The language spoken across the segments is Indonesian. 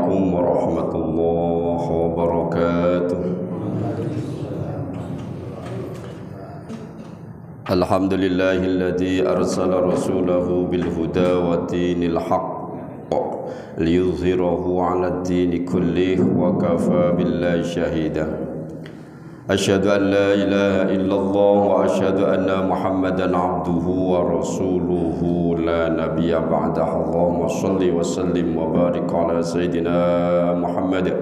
Assalamualaikum warahmatullahi wabarakatuh. Alhamdulillahilladzi arsala rasulahu bil huda wa dinil haqq liyuzhirahu 'alad dini kullih wa kafa billahi shahida. Asyhadu an la ilaha illallah wa asyhadu anna Muhammadan abduhu wa rasuluhu la nabiyya ba'dahu. Allahumma shalli wa sallim wa barik ala sayyidina Muhammad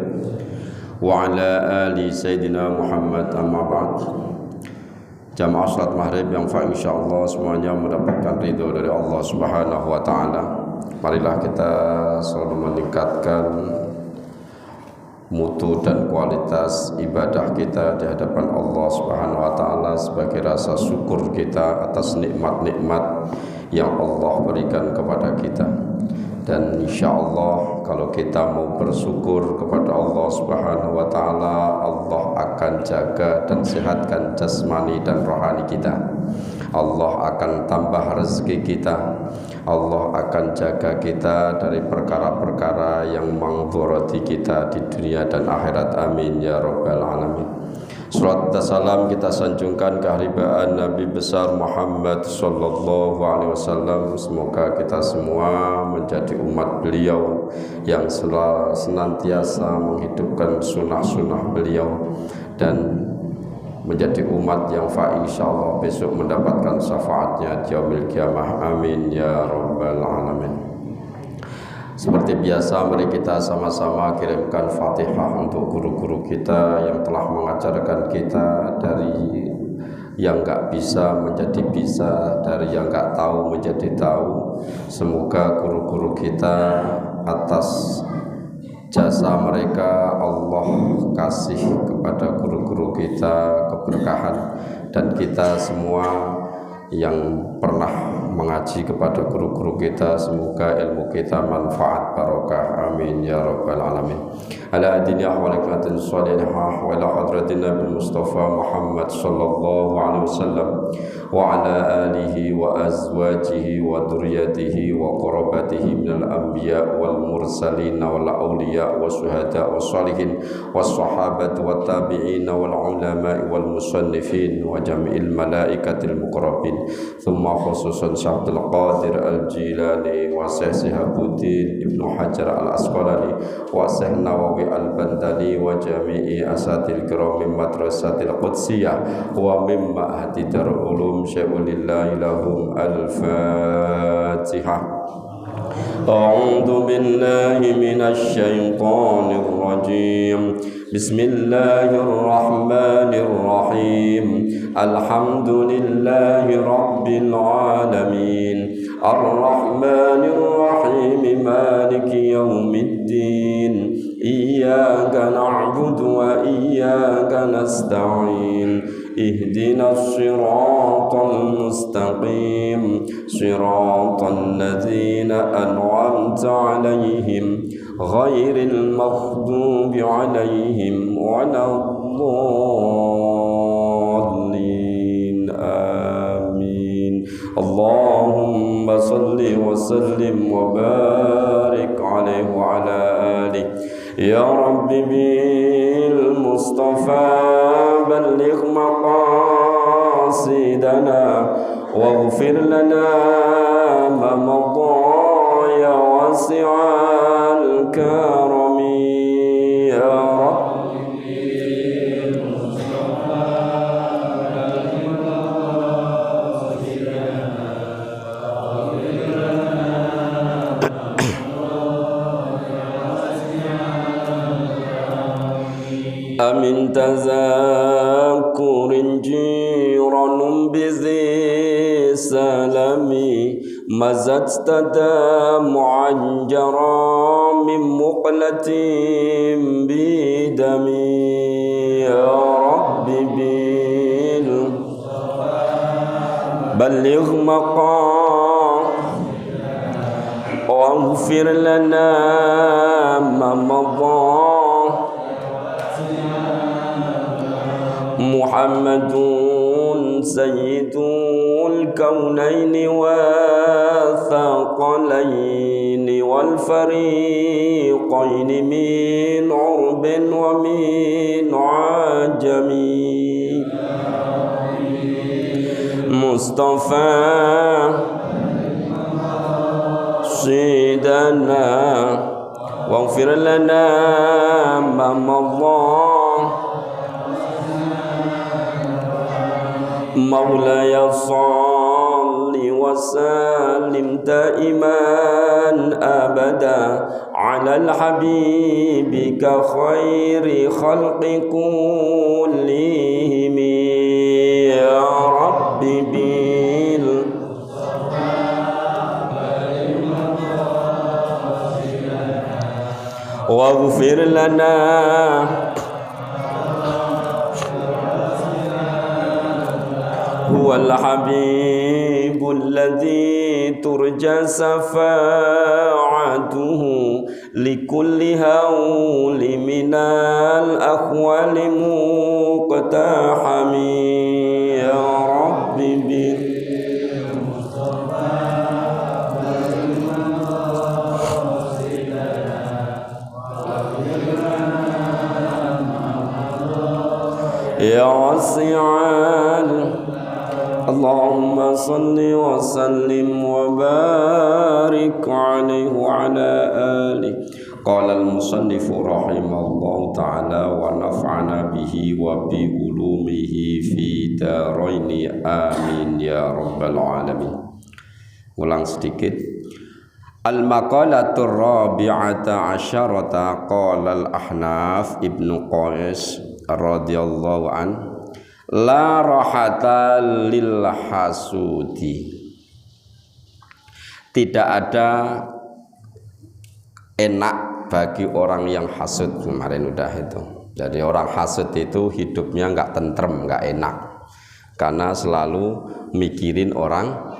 wa ala ali sayyidina Muhammad, amma ba'd. Jamaah salat maghrib yang insyaallah semuanya mendapatkan ridho dari Allah Subhanahu wa taala. Marilah kita selalu meningkatkan mutu dan kualitas ibadah kita di hadapan Allah Subhanahu wa taala sebagai rasa syukur kita atas nikmat-nikmat yang Allah berikan kepada kita. Dan insyaallah kalau kita mau bersyukur kepada Allah Subhanahu wa taala, Allah akan jaga dan sehatkan jasmani dan rohani kita. Allah akan tambah rezeki kita. Allah akan jaga kita dari perkara-perkara yang mangdurati kita di dunia dan akhirat. Amin ya rabbal alamin. Salat dan salam kita sanjungkan keharibaan Nabi besar Muhammad sallallahu alaihi wasallam. Semoga kita semua menjadi umat beliau yang senantiasa menghidupkan sunnah-sunnah beliau dan menjadi umat yang insyaallah besok mendapatkan syafaatnya di yaumil qiyamah. Amin ya rabbal alamin. Seperti biasa, mari kita sama-sama kirimkan Fatihah untuk guru-guru kita yang telah mengajarkan kita dari yang enggak bisa menjadi bisa, dari yang enggak tahu menjadi tahu. Semoga guru-guru kita atas jasa mereka Allah kasih kepada guru-guru kita keberkahan, dan kita semua yang pernah mengaji kepada guru-guru kita semoga ilmu kita manfaat barokah. Amin ya rabbal alamin. Ala adina wa lakatin salihah wa ila hadratin Nabi Mustafa Muhammad sallallahu alaihi wasallam wa ala alihi wa azwajihi wa dhurriyyatihi wa qurabatihi minal anbiya wal mursalin wal awliya wa syuhada wa salihin was sahabati wat tabi'in wal ulama wal musannifin wa jami'il malaikatil muqarrabin. Thumma khususan Abdul Qadir Al-Jilani wa Syekh Sihabuddin Ibnu Hajar Al-Asqalani wa Syekh Nawawi Al-Bandani wa jami'i asatil kiram min madrasatil Qudsiyah wa min ma'hadi Darul Ulum syai'ulillahi lahum. Al-Fatihah. A'udzu billahi minasy syaithanir rajim. Bismillahirrahmanirrahim. Alhamdulillahi rabbil alamin. Ar-Rahmanir Rahim. Maliki yaumiddin. Iyyaka na'budu wa iyyaka nasta'in. Ihdinas siratal mustaqim. Siratal ladzina an'amta 'alaihim ghairil maghdubi 'alaihim waladdallin. Amin. Allahumma salli wa sallim wa barik alaihi wa ala alihi. Ya Rabbi bil Mustafa balligh maqasidana waghfir lana ma madha ya wasi'al karami. Ya Rabbi bil Mustafa balligh maqasidana waghfir lana amin tazakurin jiranum bizi salami mazat tada mu'anjara min muqlatin bidami. Ya Rabbi bil balligh maqam waghfir lana ma madha. Muhammadun sayyidul الكونين والثقلين والفريقين من عرب ومن عجم مصطفى سيدنا واغفر لنا ما مضى مولاي صل وسلم دائما أبدا على الحبيب خير خلق كلهم يا رب واغفر لنا هو الحبيب الذي ترجى شفاعته لكل هول من الأحوال مقتحم يا رب يا واسع اللهم صل وسلم وبارك عليه وعلى آله. قال المصنف رحمه الله تعالى ونفعنا به وبعلومه في دارين آمين يا رب العالمين. Ulang sedikit. Al-maqalatur rabi'ata asyarata qala al-Ahnaf Ibnu Qais radhiyallahu an la rahata lil hasudi, tidak ada enak bagi orang yang hasud. Kemarin udah itu. Jadi orang hasud itu hidupnya enggak tentrem, enggak enak, karena selalu mikirin orang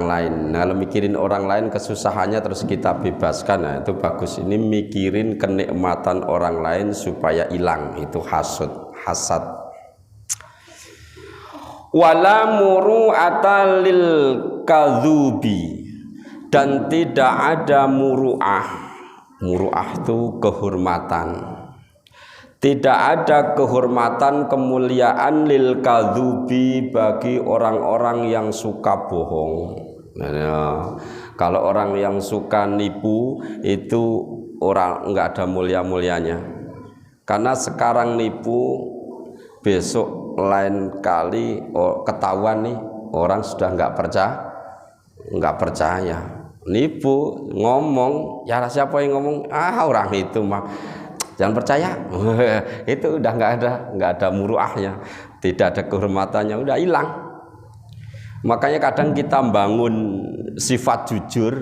lain. Nah, kalau mikirin orang lain kesusahannya terus kita bebaskan, nah itu bagus. Ini mikirin kenikmatan orang lain supaya hilang, itu hasad. Wala muru'ata lil kadzubi, dan tidak ada muru'ah. Muru'ah itu kehormatan. Tidak ada kehormatan, kemuliaan lil kadzubi bagi orang-orang yang suka bohong. Nah, kalau orang yang suka nipu itu orang enggak ada mulia-mulianya. Karena sekarang nipu, besok lain kali ketahuan nih orang sudah enggak percaya. Nipu ngomong, ya siapa yang ngomong? Orang itu mah. Jangan percaya. Itu udah enggak ada muruahnya, tidak ada kehormatannya, udah hilang. Makanya kadang kita bangun sifat jujur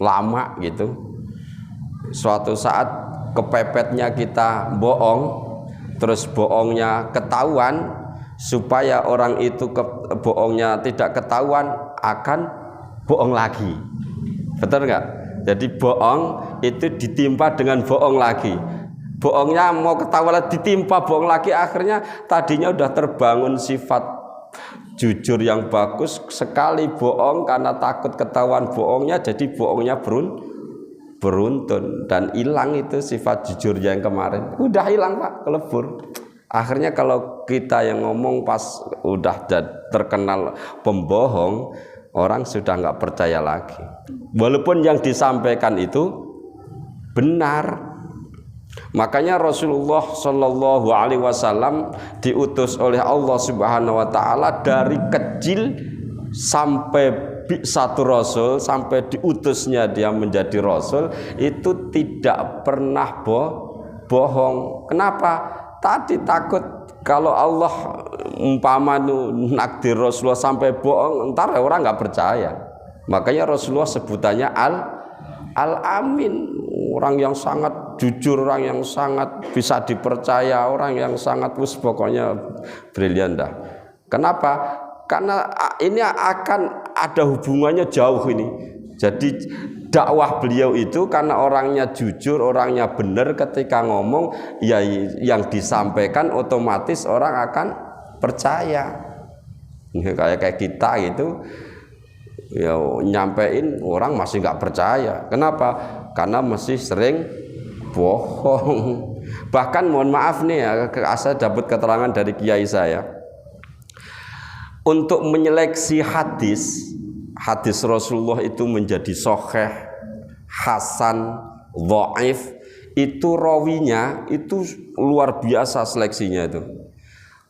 lama gitu, suatu saat kepepetnya kita bohong, terus bohongnya ketahuan, supaya orang itu bohongnya tidak ketahuan akan bohong lagi. Betul enggak? Jadi bohong itu ditimpa dengan bohong lagi. Bohongnya mau ketahuan ditimpa bohong lagi, akhirnya tadinya udah terbangun sifat jujur yang bagus, sekali bohong karena takut ketahuan bohongnya, jadi bohongnya beruntun dan hilang itu sifat jujur yang kemarin. Udah hilang Pak, kelebur. Akhirnya kalau kita yang ngomong pas udah terkenal pembohong, orang sudah nggak percaya lagi, walaupun yang disampaikan itu benar. Makanya Rasulullah Shallallahu Alaihi Wasallam diutus oleh Allah Subhanahu Wa Taala dari kecil sampai satu rasul, sampai diutusnya dia menjadi rasul, itu tidak pernah bohong. Kenapa? Tadi takut kalau Allah umpama nakdir Rasulullah sampai bohong, ntar orang nggak percaya. Makanya Rasulullah sebutannya Al-Amin, orang yang sangat jujur, orang yang sangat bisa dipercaya, orang yang sangat pokoknya brilian dah. Kenapa? Karena ini akan ada hubungannya jauh ini. Jadi dakwah beliau itu karena orangnya jujur, orangnya benar, ketika ngomong ya yang disampaikan otomatis orang akan percaya. Kayak kita gitu, ya nyampein orang masih nggak percaya. Kenapa? Karena masih sering bohong. Bahkan mohon maaf nih ya, saya dapat keterangan dari kiai saya, untuk menyeleksi hadis Rasulullah itu menjadi sahih, hasan, dhaif, itu rawinya itu luar biasa seleksinya itu.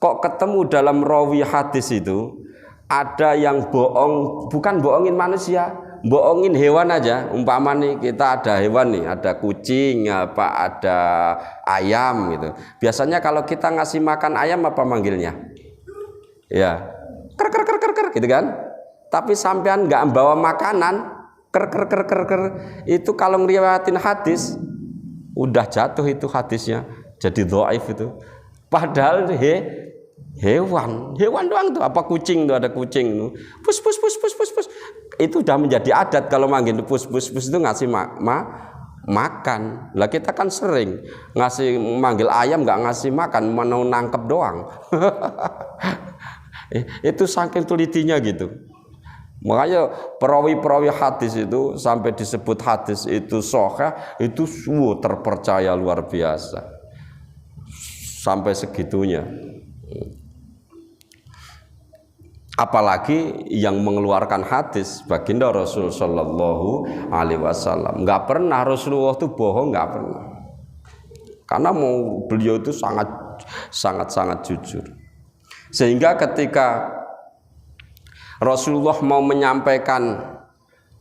Kok ketemu dalam rawi hadis itu ada yang bohong, bukan bohongin manusia, bohongin hewan aja. Umpama nih kita ada hewan nih, ada kucing, ada ayam gitu. Biasanya kalau kita ngasih makan ayam apa manggilnya? Ya, ker gitu kan. Tapi sampean nggak bawa makanan, ker itu kalau ngeriwayatin hadis udah jatuh itu hadisnya, jadi dhaif itu. Padahal hewan doang tuh, apa kucing tuh, ada kucing tuh, pus itu udah menjadi adat kalau manggil pus itu ngasih makan. Lah kita kan sering ngasih manggil ayam nggak ngasih makan, mau nangkep doang. Itu saking telitinya gitu. Makanya perawi-perawi hadis itu sampai disebut hadis itu sahih, itu terpercaya luar biasa sampai segitunya. Apalagi yang mengeluarkan hadis baginda Rasul Shallallahu Alaihi Wasallam. Nggak pernah Rasulullah itu bohong, nggak pernah. Karena beliau itu sangat jujur. Sehingga ketika Rasulullah mau menyampaikan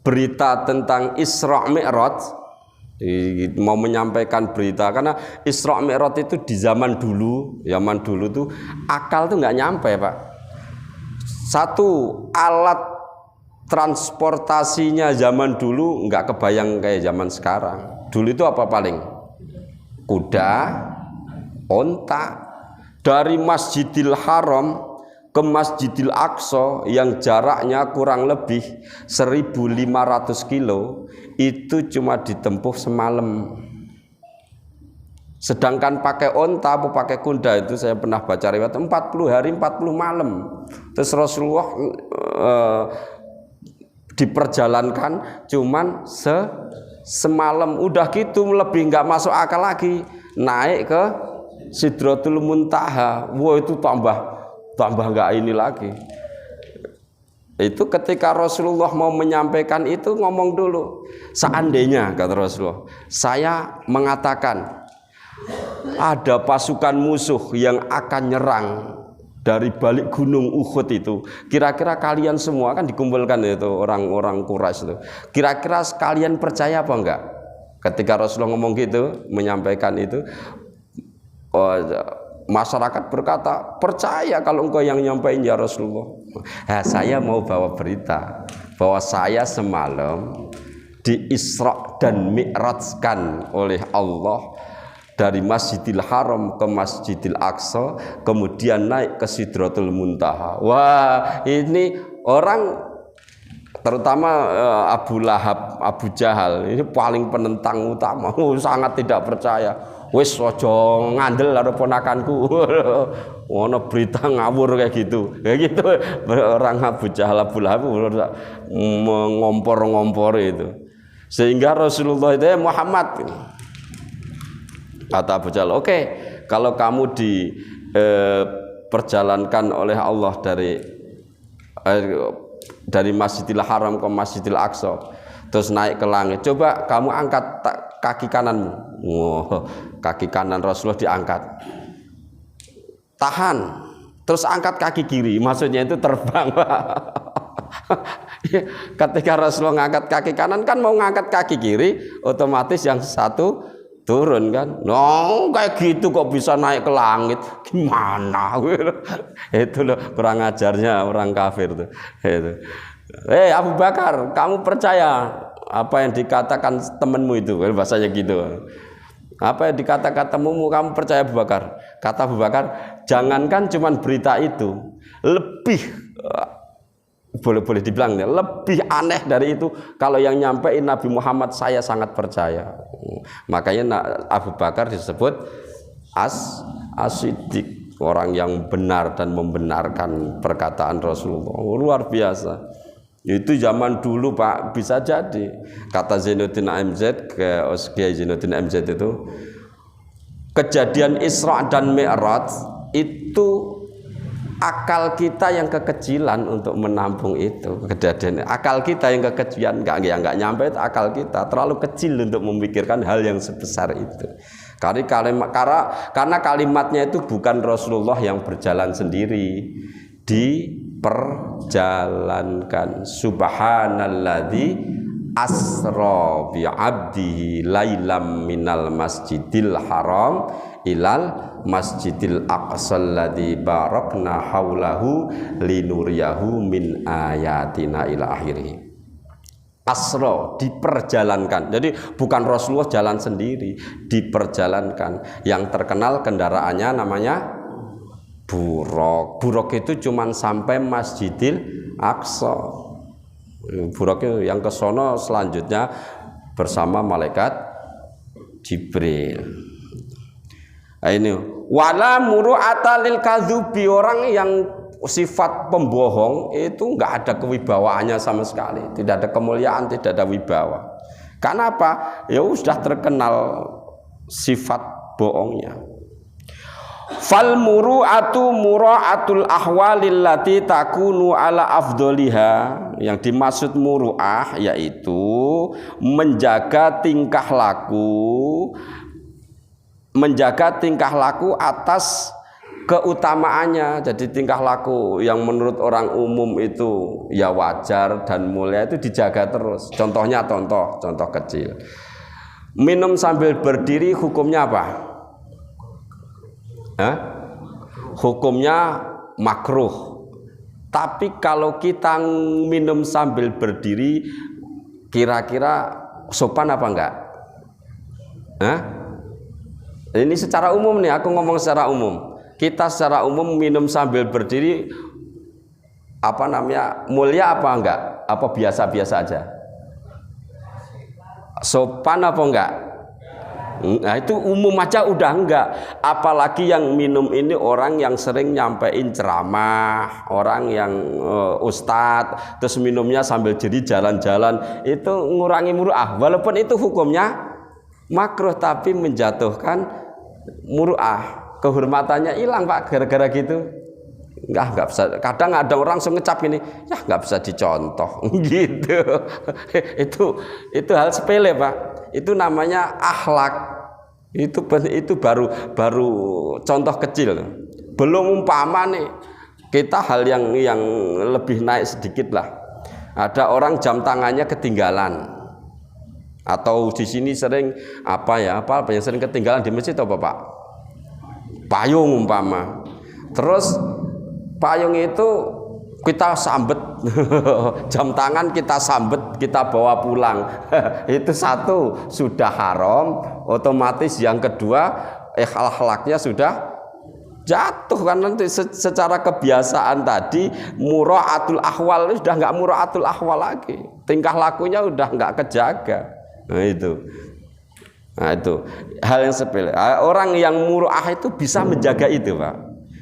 berita tentang Isra Mi'raj, mau menyampaikan berita, karena Isra Mi'raj itu di zaman dulu tuh akal tuh nggak nyampe, Pak. Satu, alat transportasinya zaman dulu nggak kebayang kayak zaman sekarang. Dulu itu apa paling? Kuda, onta. Dari Masjidil Haram ke Masjidil Aqsa yang jaraknya kurang lebih 1.500 kilo itu cuma ditempuh semalam. Sedangkan pakai onta atau pakai kuda itu saya pernah baca riwayat 40 hari 40 malam. Terus Rasulullah diperjalankan cuman semalam, udah gitu lebih nggak masuk akal lagi, naik ke Sidratul Muntaha. Wah, itu tambah nggak ini lagi. Itu ketika Rasulullah mau menyampaikan itu ngomong dulu, seandainya kata Rasulullah, saya mengatakan ada pasukan musuh yang akan nyerang dari balik gunung Uhud itu, kira-kira kalian semua kan dikumpulkan itu orang-orang Quraisy itu, kira-kira kalian percaya apa enggak? Ketika Rasulullah ngomong gitu, menyampaikan itu, masyarakat berkata, percaya kalau engkau yang nyampein ya Rasulullah. Saya mau bawa berita bahwa saya semalam di Isra dan Mi'rajkan oleh Allah dari Masjidil Haram ke Masjidil Aqsa, kemudian naik ke Sidratul Muntaha. Wah, ini orang terutama Abu Lahab, Abu Jahal ini paling penentang utama, sangat tidak percaya. Wis aja ngandel karo ponakanku. Ono berita ngawur kayak gitu. Orang Abu Jahal, Abu Lahab ngompor itu. Sehingga Rasulullah itu Muhammad, kata Abu Jahal, oke, kalau kamu diperjalankan oleh Allah dari Masjidil Haram ke Masjidil Aqsa, terus naik ke langit, coba kamu angkat kaki kananmu. Kaki kanan Rasulullah diangkat, tahan, terus angkat kaki kiri, maksudnya itu terbang. Ketika Rasulullah ngangkat kaki kanan kan mau ngangkat kaki kiri, otomatis yang satu turun kan. No, kayak gitu kok bisa naik ke langit, gimana? Itu loh kurang ajarnya orang kafir tuh. Itu. Abu Bakar, kamu percaya apa yang dikatakan temanmu itu? Bahasanya gitu. Apa yang dikatakan temanmu, kamu percaya Abu Bakar? Kata Abu Bakar, jangankan cuman berita itu, lebih boleh dibilang lebih aneh dari itu kalau yang nyampein Nabi Muhammad saya sangat percaya. Makanya Abu Bakar disebut as-siddiq, orang yang benar dan membenarkan perkataan Rasulullah. Luar biasa. Itu zaman dulu Pak, bisa jadi. Kata Zainuddin MZ, Kiai Zainuddin MZ itu, kejadian Isra dan Mi'raj itu akal kita yang kekecilan untuk menampung itu kejadian. Akal kita yang kekecilan, enggak nyampe, itu akal kita terlalu kecil untuk memikirkan hal yang sebesar itu. Karena kalimatnya itu bukan Rasulullah yang berjalan sendiri, diperjalankan. Subhanalladzi asra bi 'abdihi lailam minal masjidil haram ilal masjidil aqsal ladzi barakna haulahu linuriyahu min ayatina ila akhirih. Asra, diperjalankan. Jadi bukan Rasulullah jalan sendiri, diperjalankan. Yang terkenal kendaraannya namanya buraq. Buraq itu cuma sampai Masjidil Aqsa. Buraq yang ke sono selanjutnya bersama malaikat Jibril. Nah, ini wala muru'ata lil kadzubi, orang yang sifat pembohong itu enggak ada kewibawaannya sama sekali, tidak ada kemuliaan, tidak ada wibawa. Karena apa? Ya sudah terkenal sifat bohongnya. Fal muru'atu mura'atul ahwalil lati takunu ala afdoliha. Yang dimaksud muru'ah yaitu menjaga tingkah laku atas keutamaannya. Jadi tingkah laku yang menurut orang umum itu ya wajar dan mulia itu dijaga terus. Contohnya contoh kecil. Minum sambil berdiri hukumnya apa? Hukumnya makruh. Tapi kalau kita minum sambil berdiri kira-kira sopan apa enggak? Ini secara umum nih, aku ngomong secara umum. Kita secara umum minum sambil berdiri mulia apa enggak? Apa biasa-biasa aja? Sopan apa enggak? Nah itu umum aja udah enggak. Apalagi yang minum ini orang yang sering nyampein ceramah, orang yang ustadz, terus minumnya sambil jadi jalan-jalan, itu ngurangi muru'ah. Walaupun itu hukumnya makruh, tapi menjatuhkan muru'ah. Kehormatannya hilang Pak gara-gara gitu. Enggak bisa. Kadang ada orang langsung ngecap gini, ya enggak bisa dicontoh gitu. Itu hal sepele Pak. Itu namanya akhlak. Itu baru contoh kecil. Belum umpama nih kita hal yang lebih naik sedikit lah. Ada orang jam tangannya ketinggalan. Atau di sini sering apa yang sering ketinggalan di masjid apa Pak? Payung umpama. Terus payung itu kita sambet, jam tangan kita sambet, kita bawa pulang. Itu satu sudah haram, otomatis yang kedua akhlaknya sudah jatuh kan. Nanti secara kebiasaan tadi mura'atul ahwal sudah enggak mura'atul ahwal lagi, tingkah lakunya udah enggak kejaga. Nah itu hal yang sepele. Orang yang muru'ah itu bisa menjaga itu Pak,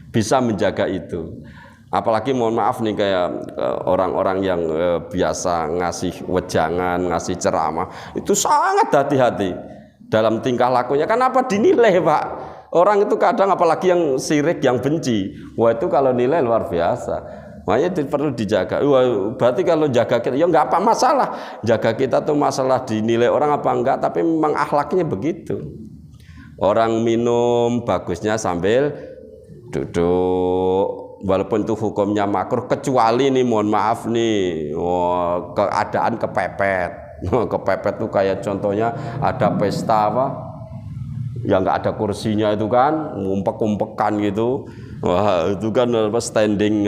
bisa menjaga itu. Apalagi mohon maaf nih kayak orang-orang yang biasa ngasih wejangan, ngasih ceramah, itu sangat hati-hati dalam tingkah lakunya. Kenapa dinilai Pak? Orang itu kadang apalagi yang sirik, yang benci, wah itu kalau nilai luar biasa. Makanya perlu dijaga. Wah, berarti kalau jaga kita, ya nggak apa masalah. Jaga kita tuh masalah dinilai orang apa enggak, tapi memang akhlaknya begitu. Orang minum bagusnya sambil duduk. Walaupun itu hukumnya makruh, kecuali nih mohon maaf nih, keadaan kepepet. Kepepet tuh kayak contohnya ada pesta yang nggak ada kursinya itu kan, ngumpek-ngumpekan gitu. Wah itu kan standing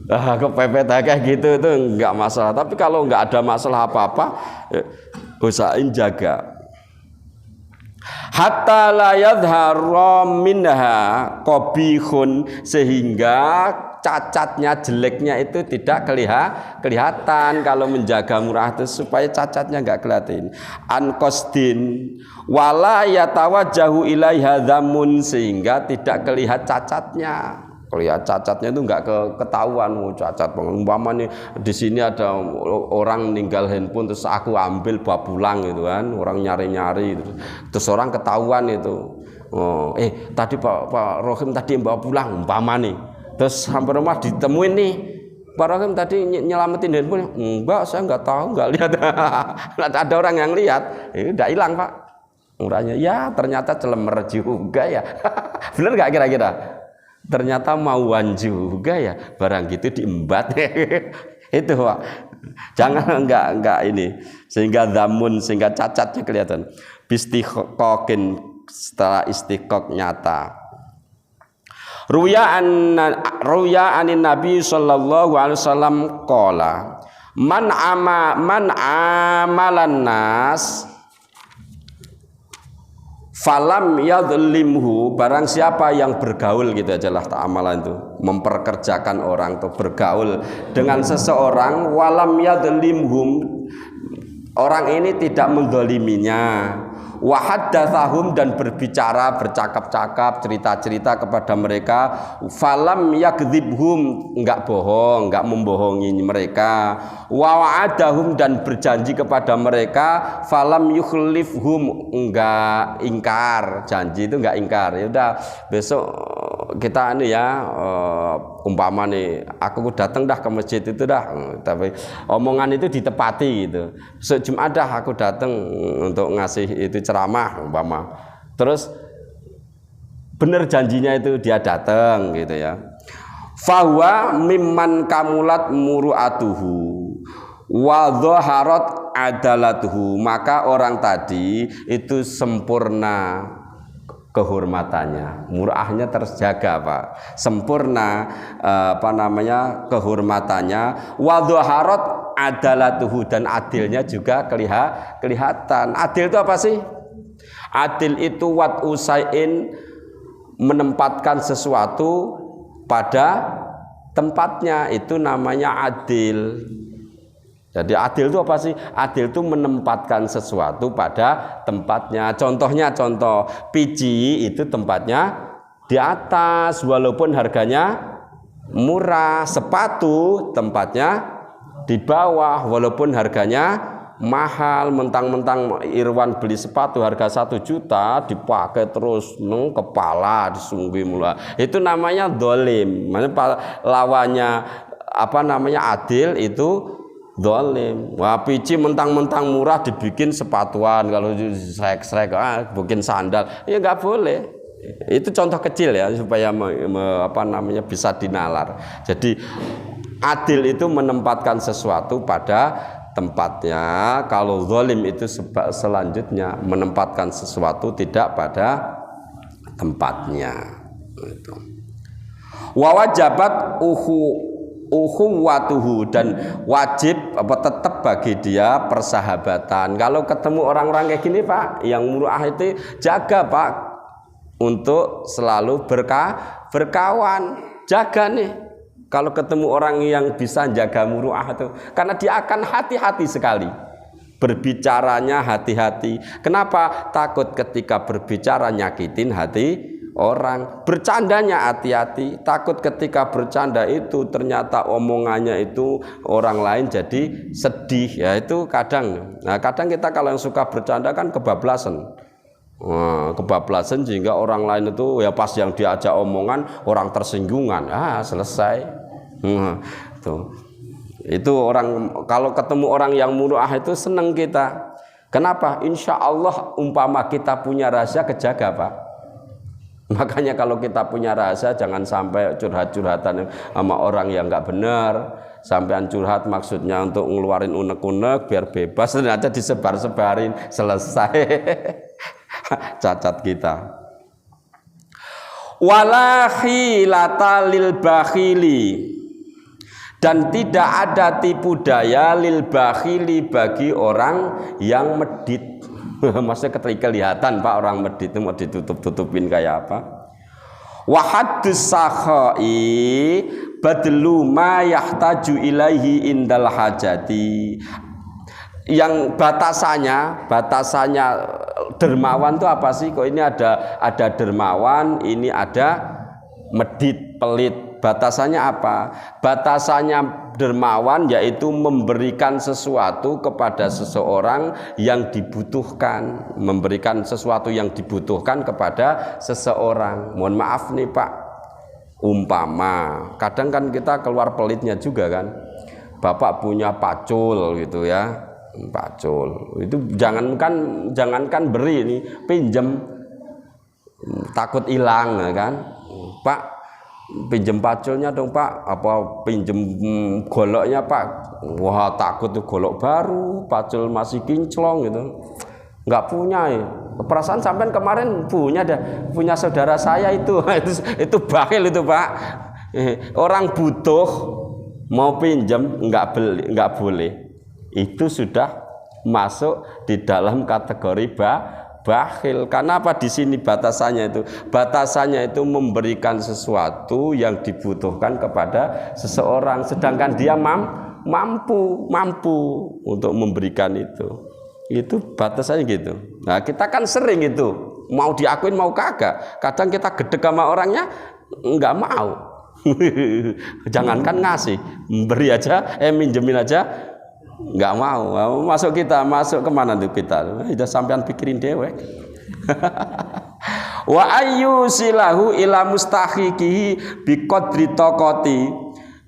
kepepet kayak gitu itu nggak masalah. Tapi kalau nggak ada masalah apa-apa, usahain jaga. hatta la yadhhara minha qabihun, sehingga cacatnya, jeleknya itu tidak kelihatan. Kalau menjaga murah itu supaya cacatnya enggak kelihatan. An qasdin wala yatawajjahu ilaiha dhammun, sehingga tidak kelihatan cacatnya. Lihat cacatnya itu enggak ketahuan. Cacat umpamanya di sini ada orang ninggal handphone terus aku ambil bawa pulang gitu kan, orang nyari-nyari terus orang ketahuan itu, tadi Pak Rohim tadi bawa pulang umpamanya, terus sampai rumah ditemuin nih, Pak Rohim tadi nyelamatin handphone. Enggak, saya enggak tahu, enggak lihat. Ada orang yang lihat, udah hilang Pak murahnya. Ya ternyata celemer juga ya. Bener enggak kira-kira? Ternyata mauan juga ya, barang gitu diembat. Itu Pak, jangan enggak ini, sehingga dhamun, sehingga cacatnya kelihatan. Bistiqaqin, setelah istiqaq nyata. Ruya anin Nabi sallallahu alaihi wasallam qala man amalan nas falam yadhlimhu, barang siapa yang bergaul gitu aja lah, ta'amalan itu memperkerjakan orang atau bergaul dengan seseorang, walam yadhlimhum, orang ini tidak menzaliminya, wa haddatsahum, dan berbicara, bercakap-cakap, cerita-cerita kepada mereka, falam yakdzibhum, enggak bohong, enggak membohongi mereka, wa wa'adahum, dan berjanji kepada mereka, falam yukhlifhum, enggak ingkar, janji itu enggak ingkar. Ya udah besok kita ini ya, umpama nih aku datang dah ke masjid itu dah, tapi omongan itu ditepati gitu. Jumat dah aku datang untuk ngasih itu ceramah umpama, terus bener janjinya itu dia datang gitu ya. Fahuwa mimman kamulat muru'atuhu wa dhaharat adalatuhu, maka orang tadi itu sempurna kehormatannya, murahnya terjaga Pak, sempurna kehormatannya, wa dhaharat adalatuhu, dan adilnya juga kelihatan. Adil itu apa sih? Adil itu wat usain, menempatkan sesuatu pada tempatnya, itu namanya adil. Jadi adil itu apa sih? Adil itu menempatkan sesuatu pada tempatnya. Contohnya, contoh biji itu tempatnya di atas walaupun harganya murah, sepatu tempatnya di bawah walaupun harganya mahal. Mentang-mentang Irwan beli sepatu harga 1 juta dipakai terus kepala disungguh mula, itu namanya dolim. Lawannya adil itu dolim. Wah, biji mentang-mentang murah dibikin sepatuan, kalau srek-srek bikin sandal, ya nggak boleh. Itu contoh kecil ya supaya bisa dinalar. Jadi adil itu menempatkan sesuatu pada tempatnya. Kalau zalim itu selanjutnya menempatkan sesuatu tidak pada tempatnya. Wa wajabat ukhuwatuhu, dan wajib tetap bagi dia persahabatan. Kalau ketemu orang-orang kayak gini Pak, yang muruah itu jaga Pak untuk selalu berkawan, jaga nih. Kalau ketemu orang yang bisa jaga muruah itu, karena dia akan hati-hati sekali. Berbicaranya hati-hati. Kenapa? Takut ketika berbicara nyakitin hati orang. Bercandanya hati-hati, takut ketika bercanda itu ternyata omongannya itu orang lain jadi sedih. Ya itu kadang. Nah kadang kita kalau yang suka bercanda kan kebablasan. Kebablasan sehingga orang lain itu ya pas yang diajak omongan orang tersinggungan. Selesai. Itu orang kalau ketemu orang yang muruah itu senang kita. Kenapa? Insya Allah umpama kita punya rahasia kejaga Pak. Makanya kalau kita punya rahasia jangan sampai curhat-curhatan sama orang yang nggak benar. Sampean curhat maksudnya untuk ngeluarin unek-unek biar bebas, ternyata disebar-sebarin, selesai. Cacat kita. Wala khilata lil bakhili, dan tidak ada tipu daya lil bakhili bagi orang yang medit. Maksudnya ketika kelihatan Pak orang medit itu mau ditutup-tutupin kayak apa. Wa haddus sakhai badlu ma yahtaju ilaihi indal hajati. Yang batasannya dermawan itu apa sih? Kok ini ada dermawan, ini ada medit, pelit. Batasannya apa? Batasannya dermawan yaitu memberikan sesuatu kepada seseorang yang dibutuhkan, memberikan sesuatu yang dibutuhkan kepada seseorang. Mohon maaf nih Pak, umpama kadang kan kita keluar pelitnya juga kan. Bapak punya pacul gitu ya. Pacul itu jangankan beri ini, pinjem, takut hilang ya kan. Pak, pinjem paculnya dong Pak, apa pinjem goloknya Pak. Wah, takut tuh golok baru, pacul masih kinclong gitu, nggak punya ya. Perasaan sampean kemarin punya saudara saya itu itu bakhil itu Pak. Orang butuh mau pinjem nggak boleh. Itu sudah masuk di dalam kategori bakhil. Karena apa di sini batasannya itu? Batasannya itu memberikan sesuatu yang dibutuhkan kepada seseorang, sedangkan dia mampu untuk memberikan itu. Itu batasannya gitu. Nah, kita kan sering itu, mau diakuin mau kagak. Kadang kita gedek sama orangnya nggak mau. Jangankan ngasih, beri aja, minjemin aja nggak mau. Masuk kemana tuh kita? Udah sampean pikirin dewek. Wa ayyu silahu ila mustahiqihi biqadri taqati.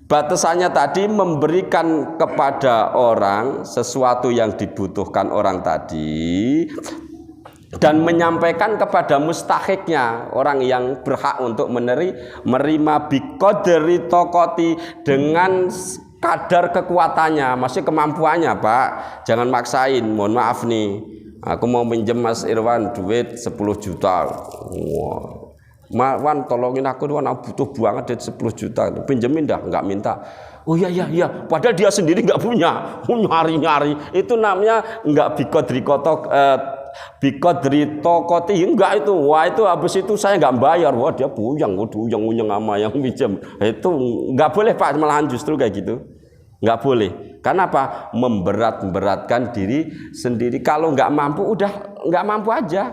Batasannya tadi memberikan kepada orang sesuatu yang dibutuhkan orang tadi dan menyampaikan kepada mustahiknya, orang yang berhak untuk menerima biqadri taqati dengan kadar kekuatannya, masih kemampuannya Pak. Jangan maksain. Mohon maaf nih, aku mau pinjam Mas Irwan duit 10 juta. Wah, Wan tolongin aku Wan, aku butuh banget duit 10 juta. Pinjemin dah, nggak minta. Oh iya. Padahal dia sendiri nggak punya. Nyari. Itu namanya nggak biqadri taqati, enggak itu. Wah, itu habis itu saya nggak bayar. Wah, dia puyang sama yang pinjam. Itu nggak boleh Pak, malahan justru kayak gitu nggak boleh. Karena apa? Memberatkan diri sendiri. Kalau nggak mampu, udah nggak mampu aja.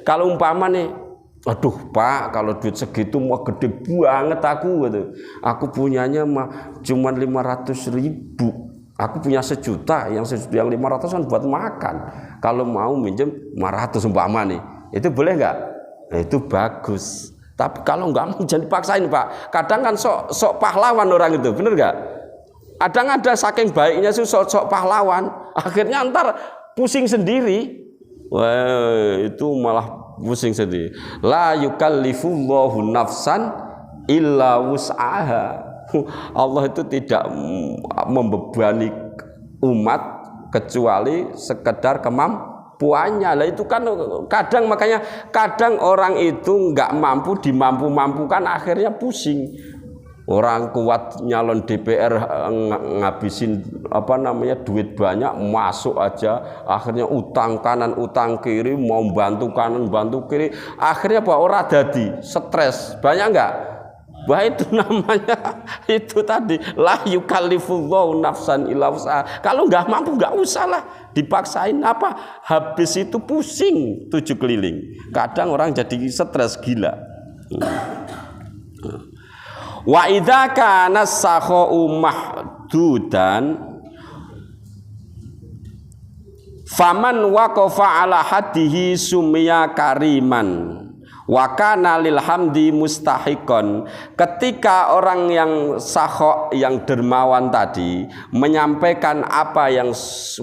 Kalau umpama nih, aduh Pak, kalau duit segitu mau gede banget aku gitu. Aku punyanya mah cuma 500.000. Aku punya 1 juta, yang 500 kan buat makan. Kalau mau minjem 500 umpama nih, itu boleh nggak? Nah, itu bagus. Tapi kalau nggak mau jangan dipaksain Pak. Kadang kan sok pahlawan orang itu, bener nggak? Ada saking baiknya sih sok pahlawan, akhirnya ntar pusing sendiri. Wah, itu malah pusing sendiri. La yukallifullahu nafsan illa wus'aha. Allah itu tidak membebani umat kecuali sekedar kemampuannya. Lah itu kan makanya kadang orang itu nggak mampu dimampu-mampukan, akhirnya pusing. Orang kuat nyalon DPR ngabisin duit banyak, masuk aja akhirnya utang kanan utang kiri, mau bantu kanan bantu kiri, akhirnya ora dadi, stres. Banyak enggak? Wah, itu namanya itu tadi la yukallifullahu nafsan illa wus'aha. Kalau nggak mampu nggak usah lah dipaksain, apa habis itu pusing 7 keliling. Kadang orang jadi stres gila. Wa idza kana sakha'u mahdudan faman waqafa ala haddihi summiya kariman wa kana lil hamdi mustahiqan. Ketika orang yang sakho, yang dermawan tadi menyampaikan apa yang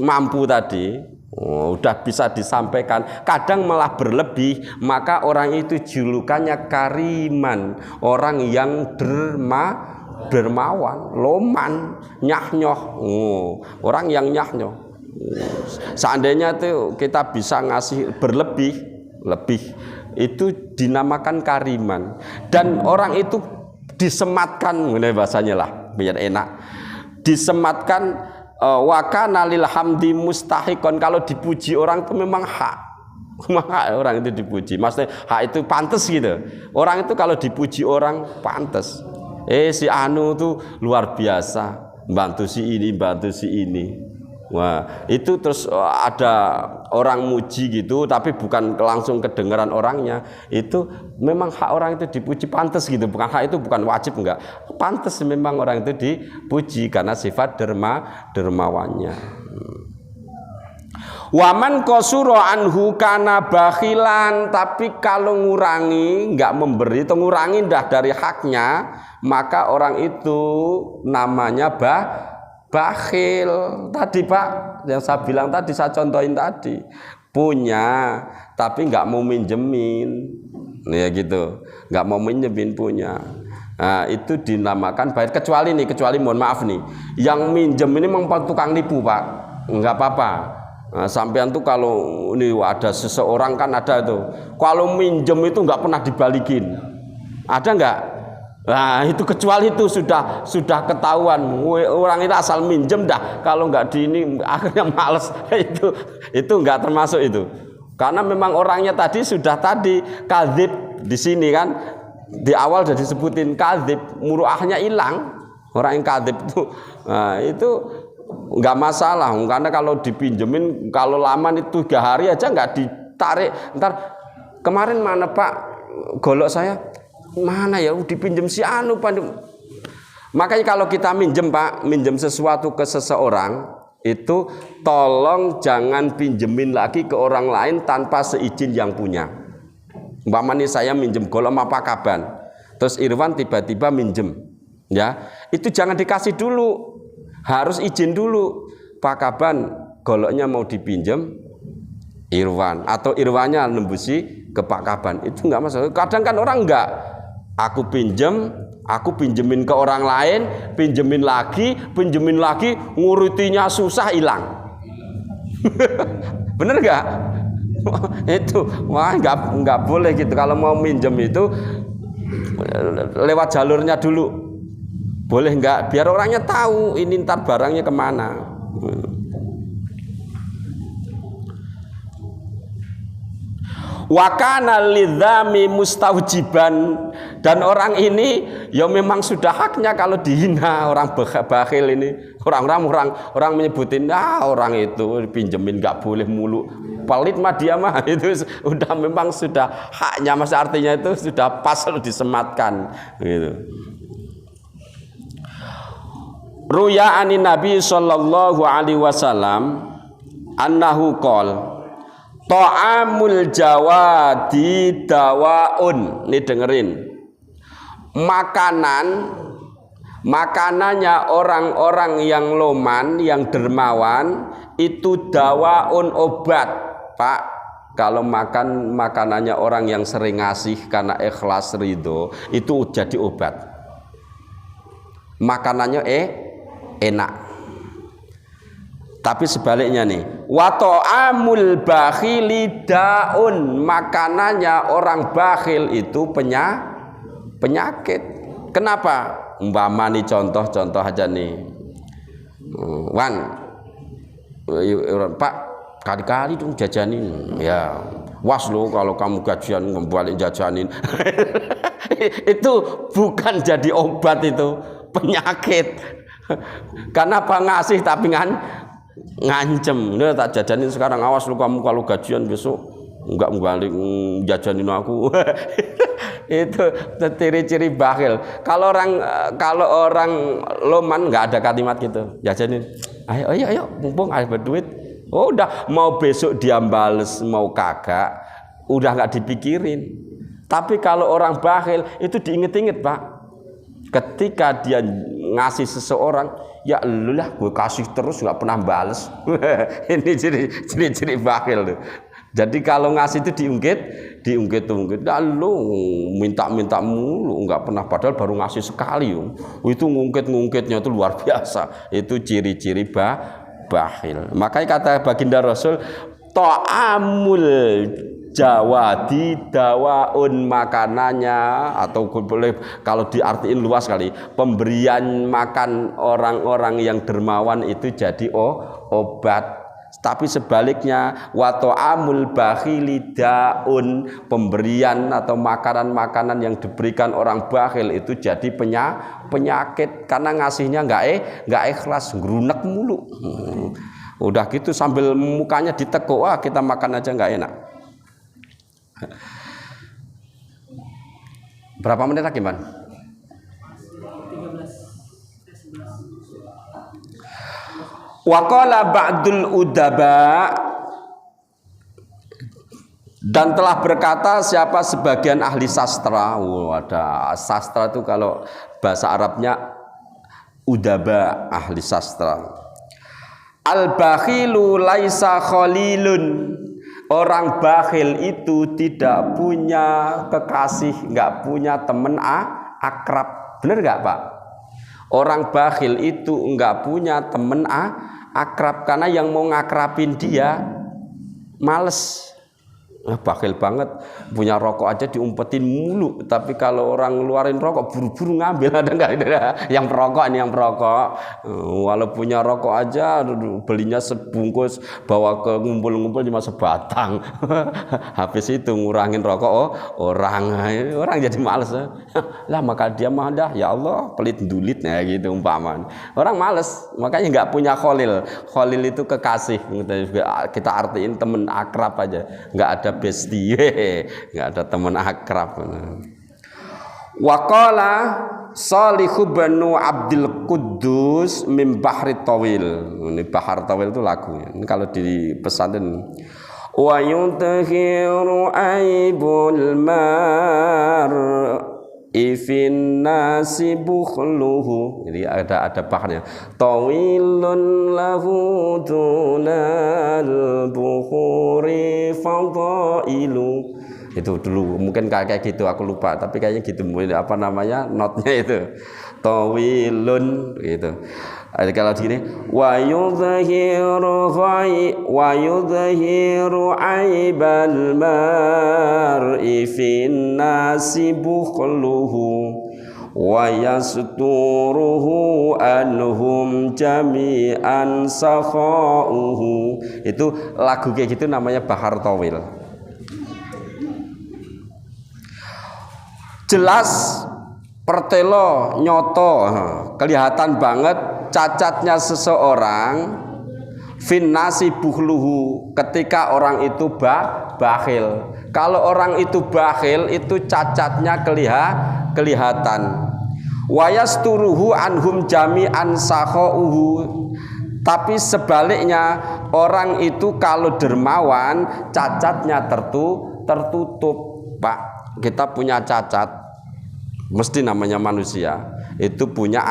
mampu tadi, udah bisa disampaikan, kadang malah berlebih, maka orang itu julukannya kariman, orang yang dermawan, loman, nyah-nyoh. Orang yang nyah-nyoh. Seandainya itu kita bisa ngasih lebih, itu dinamakan kariman. Dan orang itu disematkan, bahasanya lah biar enak, disematkan wa kana lil hamdi mustahiqon, kalau dipuji orang itu memang hak. Maka orang itu dipuji, maksudnya hak itu pantas gitu. Orang itu kalau dipuji orang pantas. Si anu tuh luar biasa, bantu si ini, bantu si ini. Wah, itu terus ada orang muji gitu, tapi bukan langsung kedengaran orangnya. Itu memang hak orang itu dipuji, pantas gitu. Bukan hak itu, bukan wajib, enggak. Pantas memang orang itu dipuji karena sifat dermawannya. Waman qasura anhu kana bakhilan, tapi kalau ngurangi, enggak memberi atau ngurangi dah dari haknya, maka orang itu namanya bakhil. Tadi Pak, yang saya bilang tadi, saya contohin tadi, punya tapi enggak mau minjemin, ya gitu, enggak mau minjemin punya. Nah, itu dinamakan bakhil. Kecuali mohon maaf nih, yang minjem ini memang tukang nipu Pak, enggak apa-apa. Nah, sampean tuh kalau ini ada seseorang kan ada tuh, kalau minjem itu nggak pernah dibalikin, ada nggak? Nah itu kecuali itu sudah ketahuan orang itu asal minjem dah, kalau nggak di ini akhirnya males, itu nggak termasuk itu, karena memang orangnya tadi sudah kadzib di sini kan, di awal sudah disebutin kadzib, muruahnya hilang, orang yang kadzib itu, nah itu nggak masalah, karena kalau dipinjemin kalau lama itu 3 hari aja nggak ditarik, ntar kemarin mana Pak golok saya mana ya, dipinjem si anu Pak. Makanya kalau kita minjem Pak, minjem sesuatu ke seseorang itu tolong jangan pinjemin lagi ke orang lain tanpa seizin yang punya. Umpamanya saya minjem golok sama Pak Kaban, terus Irwan tiba-tiba minjem, ya itu jangan dikasih dulu, harus izin dulu. Pak Kaban goloknya mau dipinjam Irwan, atau Irwannya nembusi ke Pak Kaban, itu enggak masalah. Kadang kan orang enggak, aku pinjemin ke orang lain, pinjemin lagi, ngurutinya susah, hilang. Bener enggak? Itu wah enggak boleh gitu. Kalau mau minjem itu lewat jalurnya dulu. Boleh enggak? Biar orangnya tahu ini ntar barangnya kemana. Wa kana lidzami mustaujiban, dan orang ini ya memang sudah haknya kalau dihina. Orang bakhil ini, orang menyebutin orang itu pinjemin enggak boleh mulu, pelit mah dia mah, itu udah memang sudah haknya, mas artinya itu sudah pas kalau disematkan gitu. Ruya anin Nabi sallallahu alaihi wasallam annahu qol ta'amul jawadi dawaun. Ini dengerin, makanannya orang-orang yang loman, yang dermawan itu dawaun, obat Pak. Kalau makanannya orang yang sering ngasih karena ikhlas ridho, itu jadi obat. Makanannya enak. Tapi sebaliknya nih, wa ta'amul bakhili daun, makanannya orang bakhil itu penyakit. Kenapa? Umpama nih contoh aja nih, Pak kali-kali dong jajanin, ya was lo kalau kamu gajian kembali jajanin. Itu bukan jadi obat, itu penyakit. Kenapa ngasih tapi ngancem, udah tak jajanin sekarang, awas lu kamu kalau gajian besok enggak balik jajanin aku. Itu ciri-ciri bakhil. Kalau orang loman nggak ada kalimat gitu, jajanin, ayo mumpung ada duit. Oh udah, mau besok dia bales mau kagak udah nggak dipikirin. Tapi kalau orang bakhil itu diinget-inget Pak. Ketika dia ngasih seseorang, ya lu lah gue kasih terus nggak pernah bales. Ini ciri bakhil tuh. Jadi kalau ngasih itu diungkit, lu minta mulu nggak pernah, padahal baru ngasih sekali. Itu ngungkitnya itu luar biasa. Itu ciri-ciri bakhil. Makanya kata baginda Rasul, ta'amul jawadi dawaun makanannya, atau boleh kalau diartiin luas kali, pemberian makan orang-orang yang dermawan itu jadi obat. Tapi sebaliknya wa ta'amul bakhili daun, pemberian atau makanan-makanan yang diberikan orang bakhil itu jadi penyakit karena ngasihnya enggak ikhlas, ngrunek mulu. Udah gitu sambil mukanya ditekuk, wah kita makan aja enggak enak. Berapa menit lagi, Man? 13. Waqala ba'dul udaba, dan telah berkata siapa sebagian ahli sastra. Ada sastra itu kalau bahasa Arabnya udaba, ahli sastra. Al-bakhilu laisa khalilun, orang bakhil itu tidak punya kekasih, enggak punya teman akrab. Benar enggak, Pak? Orang bakhil itu enggak punya teman akrab karena yang mau ngakrabin dia males. Bakhil banget, punya rokok aja diumpetin mulu. Tapi kalau orang ngeluarin rokok buru-buru ngambil, ada nggak? Yang perokok ini yang perokok, walau punya rokok aja belinya sebungkus, bawa ke ngumpul-ngumpul cuma sebatang. Habis itu ngurangin rokok orang jadi males. Lah maka dia mah dah, ya Allah pelit dulit ya gitu umpaman. Orang males, makanya nggak punya khalil. Khalil itu kekasih, kita artiin teman akrab aja, nggak ada bestie, nggak ada teman akrab. Waqala Salihu banu Abdul Quddus min Bahri Tawil. Ini Bahar Tawil itu lagunya. Ini kalau di pesantren, wa yudhiru aibul mar ifin nasi bukhluhu. Jadi ada baharnya. Tawilun lahu dunal bukhuri fadailu. Itu dulu mungkin kayak gitu aku lupa, tapi kayaknya gitu, apa namanya notnya itu tawilun gitu. Kalau gini wa yudhiru aibal mar'i fin nasi bukhluhu wa yasturuhu anhum jami'an sakhauhu. Itu lagu kayak gitu namanya Bahar Tawil. Jelas pertelo nyoto, kelihatan banget cacatnya seseorang fin nasi bukhluhu, ketika orang itu bakhil. Kalau orang itu bakhil itu cacatnya kelihatan. Wayasturuhu anhum jami'an sakhauhu. Tapi sebaliknya orang itu kalau dermawan cacatnya tertutup. Pak, kita punya cacat, mesti namanya manusia itu punya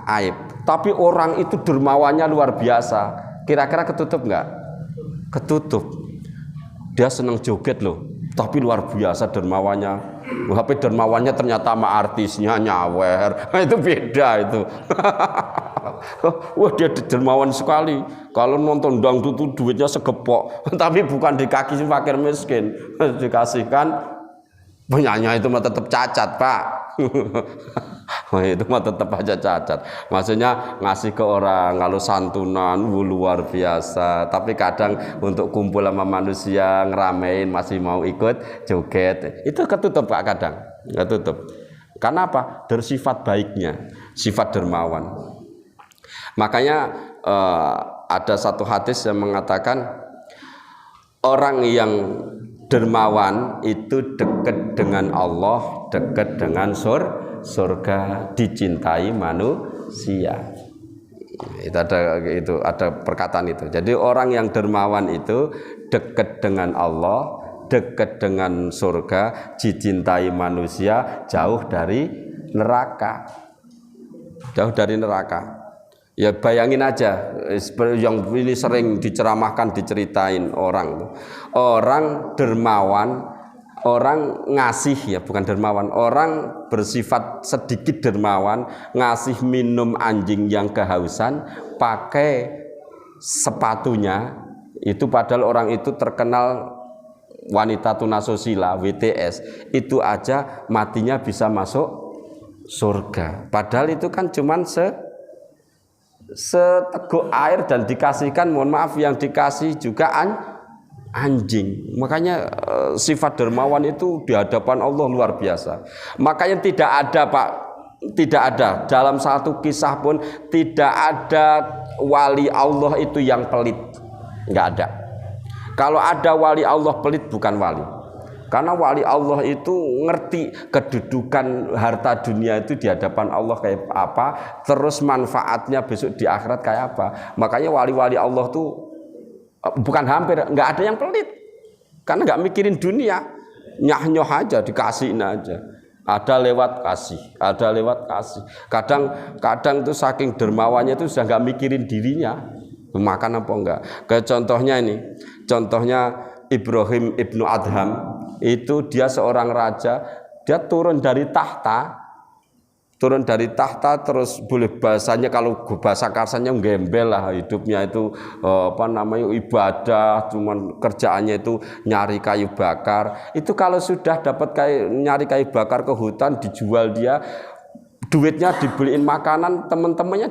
aib, tapi orang itu dermawannya luar biasa. Kira-kira ketutup nggak? Ketutup. Dia senang joget loh, tapi luar biasa dermawannya. Tapi dermawannya ternyata sama artisnya nyawer, itu beda itu. Wah dia dermawan sekali. Kalau nonton dangdut itu duitnya segepok, tapi bukan dikasih fakir miskin, dikasihkan penyanyi. Itu mah tetap cacat, Pak. Itu mah tetap aja cacat. Maksudnya ngasih ke orang kalau santunan luar biasa, tapi kadang untuk kumpul sama manusia ngeramein masih mau ikut joget, itu ketutup Pak, kadang ketutup. Karena apa? Dari sifat baiknya, sifat dermawan. Makanya ada satu hadis yang mengatakan orang yang dermawan itu dekat dengan Allah, dekat dengan surga, dicintai manusia. Itu ada perkataan itu. Jadi orang yang dermawan itu dekat dengan Allah, dekat dengan surga, dicintai manusia, jauh dari neraka. Jauh dari neraka. Ya bayangin aja, yang ini sering diceramahkan, diceritain orang dermawan, orang ngasih, ya bukan dermawan, orang bersifat sedikit dermawan, ngasih minum anjing yang kehausan pakai sepatunya, itu padahal orang itu terkenal wanita tunasusila WTS itu aja matinya bisa masuk surga. Padahal itu kan cuman seteguk air dan dikasihkan, mohon maaf, yang dikasih juga anjing. Makanya sifat dermawan itu di hadapan Allah luar biasa. Makanya tidak ada Pak, tidak ada dalam satu kisah pun tidak ada wali Allah itu yang pelit, nggak ada. Kalau ada wali Allah pelit bukan wali. Karena wali Allah itu ngerti kedudukan harta dunia itu di hadapan Allah kayak apa, terus manfaatnya besok di akhirat kayak apa. Makanya wali-wali Allah tuh bukan hampir nggak ada yang pelit, karena nggak mikirin dunia, nyah-nyoh aja, dikasihin aja. Ada lewat kasih, ada lewat kasih. Kadang tuh saking dermawannya itu sudah nggak mikirin dirinya makan apa enggak. Kayak contohnya ini, contohnya Ibrahim ibnu Adham itu dia seorang raja, dia turun dari tahta terus boleh bahasanya kalau bahasa kasarnya gembel lah hidupnya itu ibadah, cuman kerjaannya itu nyari kayu bakar. Itu kalau sudah dapat nyari kayu bakar ke hutan dijual dia, duitnya dibeliin makanan, teman-temannya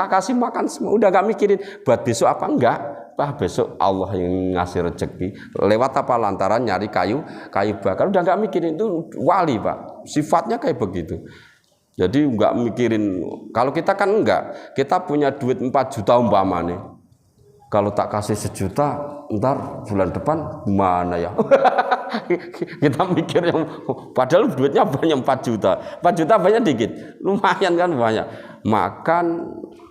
kasih makan semua, udah gak mikirin buat besok apa enggak. Besok Allah yang ngasih rezeki lewat apa, lantaran nyari kayu bakar, udah gak mikirin. Itu wali Pak, sifatnya kayak begitu. Jadi enggak mikirin. Kalau kita kan enggak, kita punya duit 4 juta umpamanya, kalau tak kasih 1 juta ntar bulan depan mana ya. Kita mikir yang padahal duitnya banyak 4 juta. 4 juta banyak dikit, lumayan kan banyak. Makan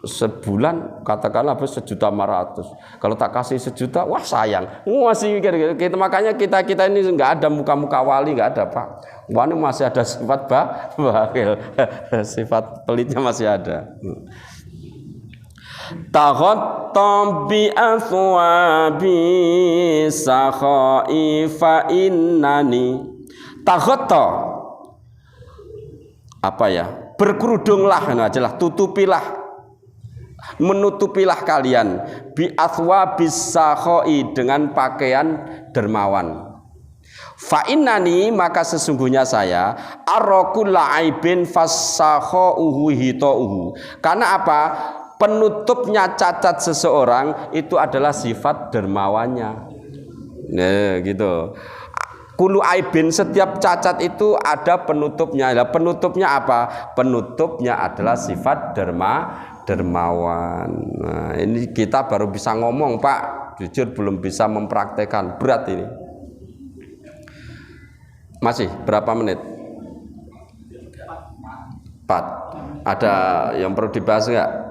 sebulan katakanlah habis 1.500.000. Kalau tak kasih 1 juta, wah sayang. Masih mikir gitu. Makanya kita ini enggak ada muka-muka wali, enggak ada Pak. Wali masih ada sifat bakhil. Sifat pelitnya masih ada. Taghattam bi athwabi sakhai fa innani. Taghatta apa ya? Berkerudunglah, nah jelas, menutupilah kalian bi athwabis sakhai, dengan pakaian dermawan. Fa innani, maka sesungguhnya saya arrakul aibin fasakhauhu hitauhu. Karena apa? Penutupnya cacat seseorang itu adalah sifat dermawannya. Nah, gitu. Kulu aibin, setiap cacat itu ada penutupnya. Nah, penutupnya apa? Penutupnya adalah sifat dermawan. Nah, ini kita baru bisa ngomong Pak, jujur belum bisa mempraktekkan, berat ini. Masih berapa menit? 4. Ada yang perlu dibahas enggak?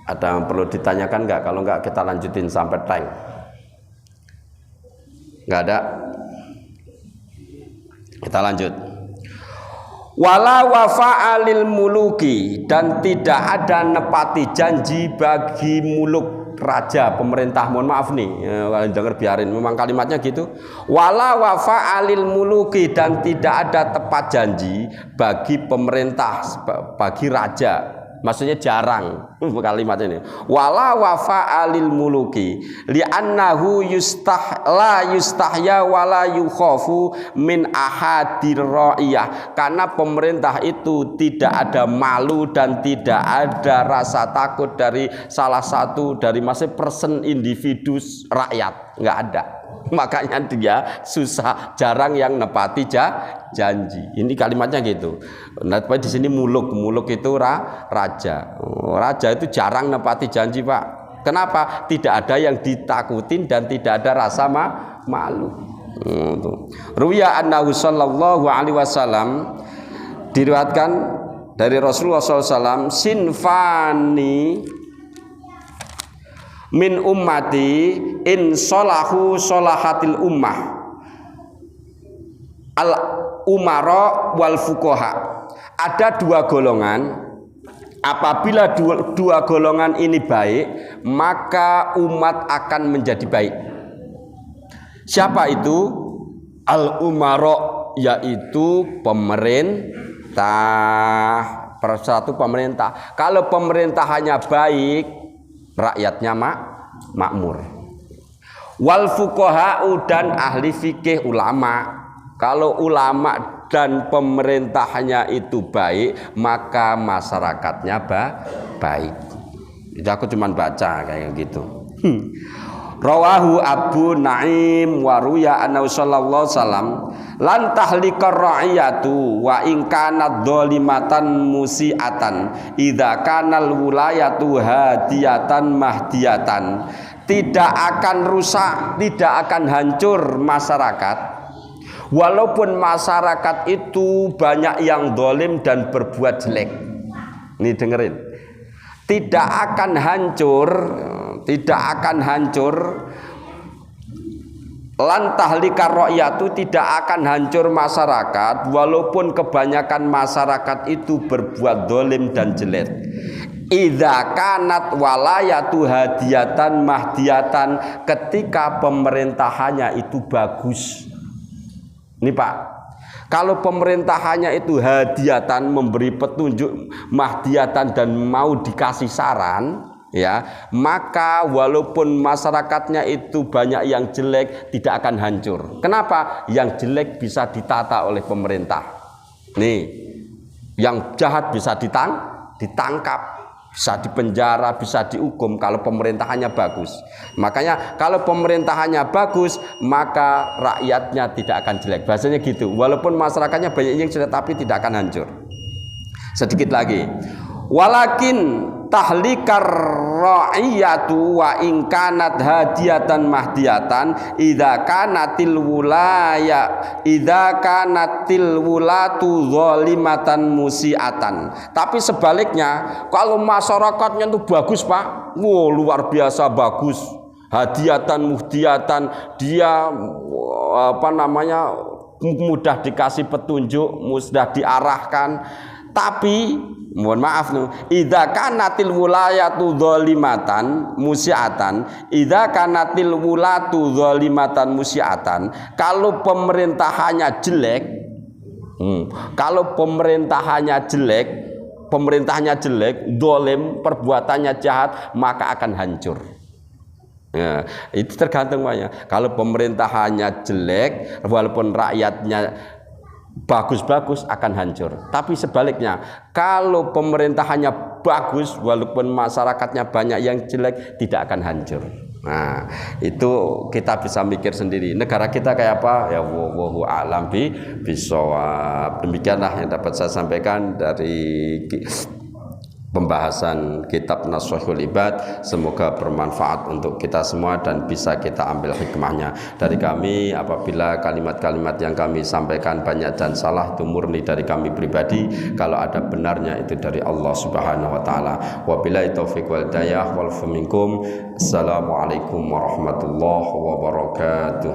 Ada yang perlu ditanyakan enggak? Kalau enggak kita lanjutin sampai tank. Enggak ada? Kita lanjut. Wala wafa'alil muluki, dan tidak ada nepati janji bagi muluk, raja, pemerintah. Mohon maaf nih, kalian dengar biarin, memang kalimatnya gitu. Wala wafa'alil muluki, dan tidak ada tepat janji bagi pemerintah, bagi raja. Maksudnya jarang kalimat ini. Wala wafa'alil muluki li'annahu la yustahya wala yukhafu min ahadir ra'iyah. Karena pemerintah itu tidak ada malu dan tidak ada rasa takut dari salah satu dari masing person individu rakyat, nggak ada. Makanya dia susah, jarang yang nepati janji. Ini kalimatnya gitu. Nah, di sini muluk itu raja. Raja itu jarang nepati janji Pak. Kenapa? Tidak ada yang ditakutin dan tidak ada rasa malu. Ruwiya annahu sallallahu alaihi wasallam, diriwayatkan dari Rasulullah SAW, sinfani min ummati in solahu solahatil ummah al umara wal fuqaha. Ada 2 golongan, apabila dua golongan ini baik, maka umat akan menjadi baik. Siapa itu? Al umara, yaitu pemerintah. Persatu pemerintah. Kalau pemerintahannya baik, rakyatnya makmur. Wal fuqaha'u dan ahli fikih ulama. Kalau ulama dan pemerintahnya itu baik, maka masyarakatnya baik. Itu aku cuman baca kayak gitu. Rawahu Abu Naim wa ruya anna sallallahu salam lan tahlikar ra'iyatu wa in kanat dhalimatan musiatan idza kanal wilayatu hadiyatan mahdiyatan. Tidak akan rusak, tidak akan hancur masyarakat walaupun masyarakat itu banyak yang zalim dan berbuat jelek. Ini dengerin. Tidak akan hancur lantahlikar rakyatu, tidak akan hancur masyarakat walaupun kebanyakan masyarakat itu berbuat zalim dan jelek. Idza kanat walayatu hadiyatan mahdiyatan, ketika pemerintahannya itu bagus. Ini Pak, kalau pemerintahannya itu hadiatan, memberi petunjuk, mahdiyatan dan mau dikasih saran, ya, maka walaupun masyarakatnya itu banyak yang jelek, tidak akan hancur. Kenapa? Yang jelek bisa ditata oleh pemerintah. Nih, yang jahat bisa ditangkap, bisa dipenjara, bisa dihukum kalau pemerintahannya bagus. Makanya kalau pemerintahannya bagus, maka rakyatnya tidak akan jelek. Bahasanya gitu. Walaupun masyarakatnya banyak yang jelek, tapi tidak akan hancur. Sedikit lagi. Walakin tahlikar ra'iyatu wa in kanat hadiyatan mahdiyatan idza kanatil wulatu zalimatan musiatan. Tapi sebaliknya, kalau masyarakatnya itu bagus Pak, wow, luar biasa bagus, hadiyatan muhdiyatan, dia mudah dikasih petunjuk, mudah diarahkan. Tapi mohon maaf nih, idza kanatil wilayatu zalimatan musiatan, idza kanatil wulatu zalimatan musiatan, kalau pemerintahannya jelek, zalim, perbuatannya jahat, maka akan hancur. Ya, itu tergantung banyak. Kalau pemerintahannya jelek, walaupun rakyatnya bagus-bagus, akan hancur. Tapi sebaliknya, kalau pemerintahannya bagus walaupun masyarakatnya banyak yang jelek, tidak akan hancur. Nah, itu kita bisa mikir sendiri. Negara kita kayak apa? Ya wallahu a'lam bishawab. Demikianlah yang dapat saya sampaikan dari pembahasan kitab Nashihul Ibad. Semoga bermanfaat untuk kita semua dan bisa kita ambil hikmahnya. Dari kami, apabila kalimat-kalimat yang kami sampaikan banyak dan salah, itu murni dari kami pribadi. Kalau ada benarnya, itu dari Allah Subhanahu wa taala. Wabillahi taufiq wal hidayah wal minkum. Assalamualaikum warahmatullahi wabarakatuh.